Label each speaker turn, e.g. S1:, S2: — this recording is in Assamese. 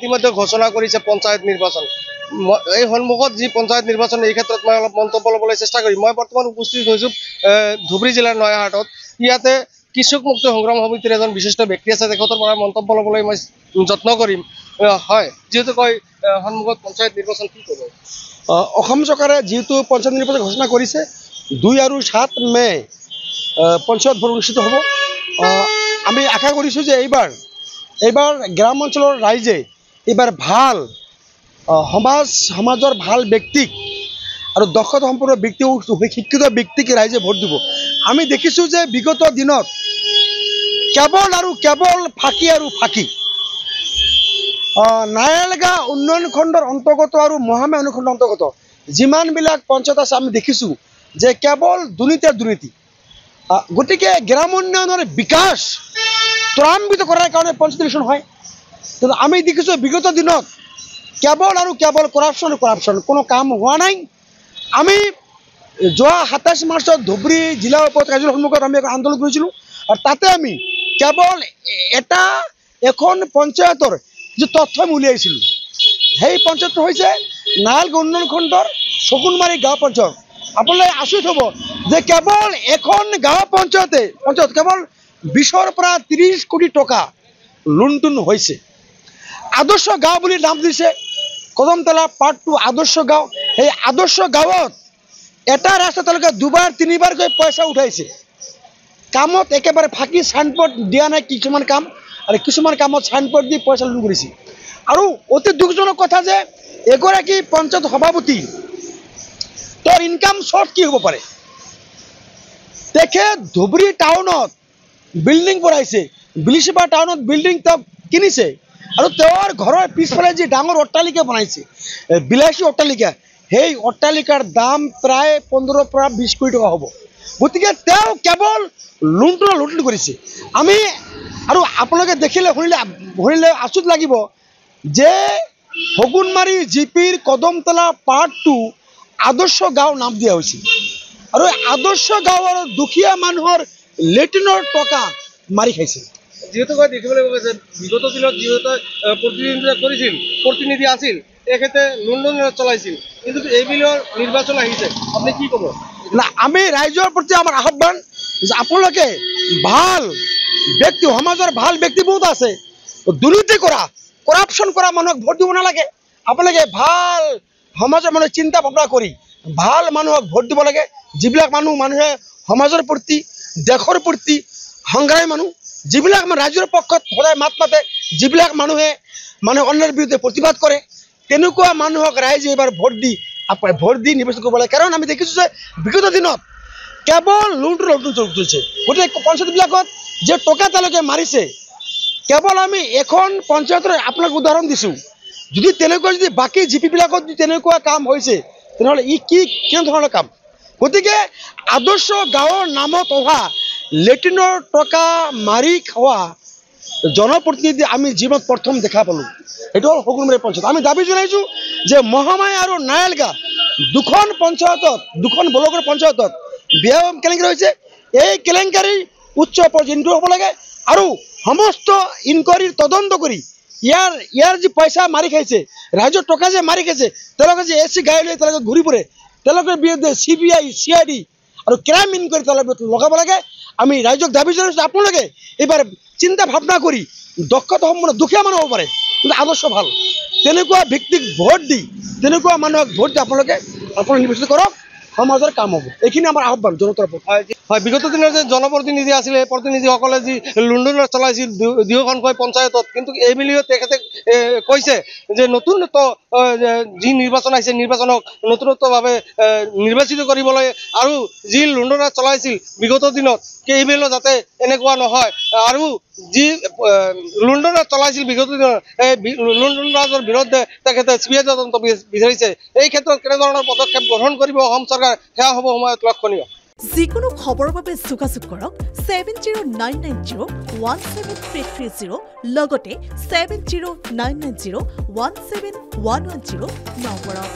S1: ইতিমধ্যে ঘোষণা কৰিছে পঞ্চায়ত নিৰ্বাচন। এই সন্মুখত যি পঞ্চায়ত নিৰ্বাচন এই ক্ষেত্ৰত মই অলপ মন্তব্য ল'বলৈ চেষ্টা কৰিম। মই বৰ্তমান উপস্থিত হৈছোঁ ধুবুৰী জিলাৰ নয়াহাটত। ইয়াতে কৃষক মুক্ত সংগ্ৰাম সমিতিৰ এজন বিশিষ্ট ব্যক্তি আছে, তেখেতৰ পৰা মন্তব্য ল'বলৈ মই যত্ন কৰিম। হয়, যিহেতু কয় সন্মুখত পঞ্চায়ত নিৰ্বাচন, কি ক'ব?
S2: অসম চৰকাৰে যিহেতু পঞ্চায়ত নিৰ্বাচন ঘোষণা কৰিছে, 2 আৰু 7 মে পঞ্চায়ত ভোট অনুষ্ঠিত হ'ব। আমি আশা কৰিছোঁ যে এইবাৰ গ্ৰাম অঞ্চলৰ ৰাইজে এইবাৰ ভাল সমাজৰ ভাল ব্যক্তিক আৰু দক্ষতা সম্পন্ন ব্যক্তি, শিক্ষিত ব্যক্তিক ৰাইজে ভোট দিব। আমি দেখিছোঁ যে বিগত দিনত কেৱল ফাঁকি আৰু ফাঁকি। নায়ালগা উন্নয়ন খণ্ডৰ অন্তৰ্গত আৰু মহামায়া উন্নয়ন খণ্ডৰ অন্তৰ্গত যিমানবিলাক পঞ্চায়ত আছে আমি দেখিছোঁ যে কেৱল দুৰ্নীতি। গতিকে গ্ৰাম উন্নয়নৰ বিকাশ ত্বৰান্বিত কৰাৰ কাৰণে পঞ্চায়ত ইলেকশ্যন হয়। কিন্তু আমি দেখিছোঁ বিগত দিনত কেৱল কৰাপশ্যন, কোনো কাম হোৱা নাই। আমি যোৱা 27 মাৰ্চত ধুবুৰী জিলা উপায়ুক্ত কাৰ্যালয়ৰ সন্মুখত আমি আন্দোলন কৰিছিলোঁ, আৰু তাতে আমি কেৱল এখন পঞ্চায়তৰ যে তথ্য আমি উলিয়াইছিলোঁ, সেই পঞ্চায়তটো হৈছে নায়ালগা উন্নয়ন খণ্ডৰ চকুনমাৰী গাঁও পঞ্চায়ত। আপোনালোকে আচৰিত হ'ব যে কেৱল এখন গাঁও পঞ্চায়ত কেৱল 20 পৰা 30 কোটি টকা লুণ্ঠন হৈছে। আদৰ্শ গাঁও বুলি নাম দিছে কদমতলা পাৰ্ট 2 আদৰ্শ গাঁও। সেই আদৰ্শ গাঁৱত এটা ৰাস্তা তেওঁলোকে 2-3বাৰকৈ পইচা উঠাইছে। কামত একেবাৰে ফাঁকি, চাইনবোৰ্ড দিয়া নাই কিছুমান কাম, আৰু কিছুমান কামত চাইনবোৰ্ড দি পইচা লুণ্ঠন কৰিছে। আৰু অতি দুখজনক কথা যে এগৰাকী পঞ্চায়ত সভাপতি, তেওঁৰ ইনকাম চৰ্চ কি হ'ব পাৰে? তেখেত ধুবুৰী টাউনত বিল্ডিং বনাইছে, বিলিচিপা টাউনত বিল্ডিং তেওঁ কিনিছে, আৰু তেওঁৰ ঘৰৰ পিছফালে যি ডাঙৰ অট্টালিকা বনাইছে, বিলাসী অট্টালিকা, সেই অট্টালিকাৰ দাম প্ৰায় 15 পৰা 20 কোটি টকা হ'ব। গতিকে তেওঁ কেৱল লুণ্ঠন কৰিছে। আমি আৰু আপোনালোকে দেখিলে শুনিলে আচৰিত লাগিব যে শগুনমাৰী জিপিৰ কদমতলা পাৰ্ট 2 আদৰ্শ গাঁও নাম দিয়া হৈছিল, আৰু আদৰ্শ গাঁৱৰ দুখীয়া মানুহৰ লেট্ৰিনৰ টকা মাৰি খাইছে।
S1: যিহেতু দেখিবলৈ পোৱা গৈছে বিগত দিনত যিহেতু প্ৰতিনিধি আছিল, তেখেতে লুণ্ঠন চলাইছিল, কিন্তু এইবিলৰ নিৰ্বাচন আহিছে, আপুনি কি ক'ব?
S2: না, আমি ৰাইজৰ প্ৰতি আমাৰ আহ্বান যে আপোনালোকে ভাল ব্যক্তি, সমাজৰ ভাল ব্যক্তি বহুত আছে, দুৰ্নীতি কৰাপশ্যন কৰা মানুহক ভোট দিব নালাগে। আপোনালোকে ভাল সমাজৰ মানুহে চিন্তা ভাৱনা কৰি ভাল মানুহক ভোট দিব লাগে। যিবিলাক মানুহে সমাজৰ প্ৰতি, দেশৰ প্ৰতি সংগ্ৰামী মানুহ, যিবিলাক ৰাইজৰ পক্ষত সদায় মাত মাতে, যিবিলাক মানুহে অন্যায়ৰ বিৰুদ্ধে প্ৰতিবাদ কৰে, তেনেকুৱা মানুহক ৰাইজে এইবাৰ ভোট দি নিৰ্বাচন কৰিব লাগে। কাৰণ আমি দেখিছোঁ যে বিগত দিনত কেৱল লুণ্ঠন চলিছে। গতিকে পঞ্চায়তবিলাকত যে টকা তেওঁলোকে মাৰিছে, কেৱল আমি এখন পঞ্চায়তৰ আপোনাক উদাহৰণ দিছোঁ। যদি বাকী জিপিবিলাকত যদি তেনেকুৱা কাম হৈছে, তেনেহ'লে কেনে ধৰণৰ কাম? গতিকে আদৰ্শ গাঁৱৰ নামত অহা লেট্ৰিনৰ টকা মাৰি খোৱা জনপ্ৰতিনিধি আমি জীৱনত প্ৰথম দেখা পালোঁ। এইটো হ'ল শগুনমাৰী পঞ্চায়ত। আমি দাবী জনাইছোঁ যে মহামায়া আৰু নায়ালগা দুখন ব্লকৰ পঞ্চায়তত ব্যয় কেলেংকাৰী হৈছে। এই কেলেংকাৰী উচ্চ পৰ্যায়ৰ হ'ব লাগে, আৰু সমস্ত ইনকুৱাৰীৰ তদন্ত কৰি ইয়াৰ যি পইচা মাৰি খাইছে, ৰাইজৰ টকা যে মাৰি খাইছে, তেওঁলোকে যে AC গাড়ী লৈ তেওঁলোকে ঘূৰি ফুৰে, তেওঁলোকৰ বিৰুদ্ধে CBI CID আৰু ক্ৰাইম ইনকুৱাৰী তেওঁলোকে লগাব লাগে। আমি ৰাইজক দাবী জনাইছোঁ আপোনালোকে এইবাৰ চিন্তা ভাৱনা কৰি দক্ষতা সম্পন্ন দুখীয়া মানুহ হ'ব পাৰে, কিন্তু আদৰ্শ ভাল, তেনেকুৱা ব্যক্তিক ভোট দি আপোনালোকে নিৰ্বাচিত কৰক, সমাজৰ কাম হ'ব। এইখিনি আমাৰ আহ্বান জনতাৰ ওপৰত।
S1: হয়, বিগত দিনৰ যে জনপ্ৰতিনিধি আছিলে, প্ৰতিনিধিসকলে যি লুণ্ঠন চলাইছিল দুয়োখনকৈ পঞ্চায়তত, কিন্তু এইবুলিও তেখেতে কৈছে যে নতুনত্ব যি নিৰ্বাচন আহিছে, নিৰ্বাচনক নতুনত্বভাৱে নিৰ্বাচিত কৰিবলৈ, আৰু যি লুণ্ঠন চলাইছিল বিগত দিনত এইবিলো যাতে এনেকুৱা নহয়, আৰু যি লুণ্ঠন চলাইছিল বিগত দিনত এই লুণ্ঠন ৰাজৰ বিৰুদ্ধে তেখেতে CBI তদন্ত বিচাৰিছে। এই ক্ষেত্ৰত কেনেধৰণৰ পদক্ষেপ গ্ৰহণ কৰিব অসম চৰকাৰ, সেয়া হ'ব সময়ত লক্ষণীয়।
S3: যিকোনো খবৰৰ বাবে যোগাযোগ কৰক 7099017330 লগতে 7099017110 নম্বৰত।